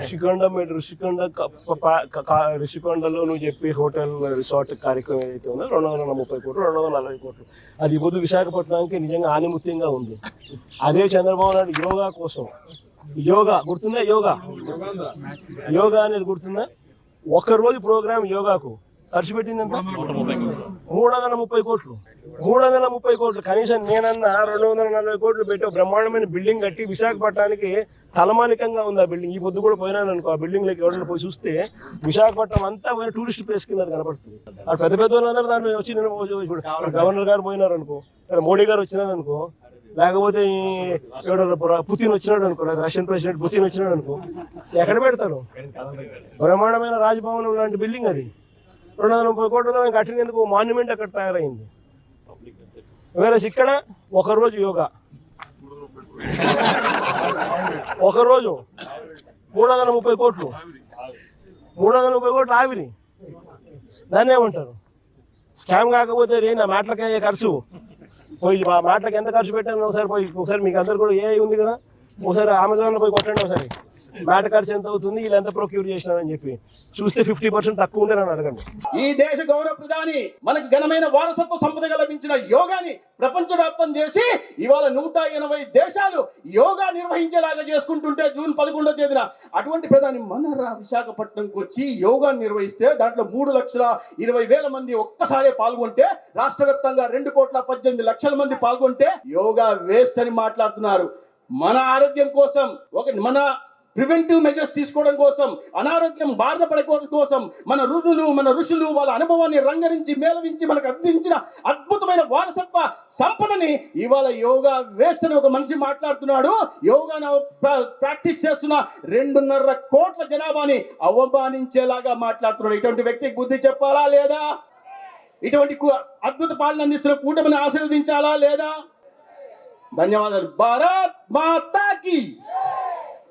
ఋషికొండ ఋషికొండలో నువ్వు చెప్పి hotel resort కార్యక్రమం ఏదైతే ఉందో 230 కోట్లు 240 కోట్లు అది పొద్దు విశాఖపట్నానికి నిజంగా ఆనిముత్యంగా ఉంది. అదే చంద్రబాబు నాయుడు యోగా కోసం యోగా గుర్తుందా? యోగా అనేది గుర్తుందా? ఒక్కరోజు ప్రోగ్రామ్ యోగాకు ఖర్చు పెట్టిందంట 330 కోట్లు. 330 కోట్లు కనీసం నేనన్నా 240 కోట్లు పెట్టి బ్రహ్మాండమైన బిల్డింగ్ కట్టి విశాఖపట్నానికి తలమానికంగా ఉంది ఆ బిల్డింగ్. ఈ పొద్దు కూడా పోయినాను అనుకో, ఆ బిల్డింగ్ లోకి ఎవరైనా పోయి చూస్తే విశాఖపట్నం అంతా టూరిస్ట్ ప్లేస్ కింద కనపడుతుంది. ఆ పెద్ద పెద్ద వాళ్ళందరూ దాంట్లో వచ్చి ఇప్పుడు గవర్నర్ గారు పోయినారు అనుకో, మోడీ గారు వచ్చినారు అనుకో, లేకపోతే పుతిన్ వచ్చినాడు అనుకో, లేదా రష్యన్ ప్రెసిడెంట్ పుతిన్ వచ్చినాడు అనుకో, ఎక్కడ పెడతారు? బ్రహ్మాండమైన రాజభవనం లాంటి బిల్డింగ్ అది 230 కోట్లతో కట్టినందుకు మాన్యుమెంట్ అక్కడ తయారైంది. వేరే ఇక్కడ ఒకరోజు యోగా, ఒకరోజు 330 కోట్లు, 330 కోట్లు ఆవిరి. దాన్ని ఏమంటారు? స్కామ్ కాకపోతే నా మాటలకి ఖర్చు పోయి మా మాటలకి ఎంత ఖర్చు పెట్టాను ఒకసారి మీకు అందరు కూడా ఏ ఉంది కదా, ఒకసారి అమెజాన్లో పోయి కొట్టండి ఒకసారి మ్యాట్ ఖర్చు ఎంత అవుతుంది, వీళ్ళు ఎంత ప్రొక్యూర్ చేసినారని చెప్పి చూస్తే 50% తక్కువ ఉండే నన్ను అడగండి. ఈ దేశ గౌరవ ప్రధాని మనకు ఘనమైన వారసత్వ సంపదగా లభించిన యోగాని ప్రపంచవ్యాప్తం చేసి ఇవాళ 180 దేశాలు యోగా నిర్వహించేలాగా చేసుకుంటుంటే జూన్ 11వ తేదీన అటువంటి ప్రధాని మన విశాఖపట్నంకి వచ్చి యోగా నిర్వహిస్తే దాంట్లో 3,20,000 మంది ఒక్కసారే పాల్గొంటే, రాష్ట్ర వ్యాప్తంగా 2,18,00,000 మంది పాల్గొంటే యోగా వేస్ట్ అని మాట్లాడుతున్నారు. మన ఆరోగ్యం కోసం మన ప్రివెంటివ్ మెజర్స్ తీసుకోవడం కోసం, అనారోగ్యం బారిన పడకోవడం కోసం మన ఋషులు వాళ్ళ అనుభవాన్ని రంగరించి మేళవించి మనకు అందించిన అద్భుతమైన వారసత్వ సంపదని ఇవాళ యోగా వేస్ట్ అని ఒక మనిషి మాట్లాడుతున్నాడు. యోగాను ప్రాక్టీస్ చేస్తున్న 2.5 కోట్ల జనాభాని అవమానించేలాగా మాట్లాడుతున్నాడు. ఇటువంటి వ్యక్తికి బుద్ధి చెప్పాలా లేదా? ఇటువంటి అద్భుత పాలన అందిస్తున్న కూటమిని ఆశీర్వదించాలా లేదా? ధన్యవాదాలు. భారత్ మాతా కీ.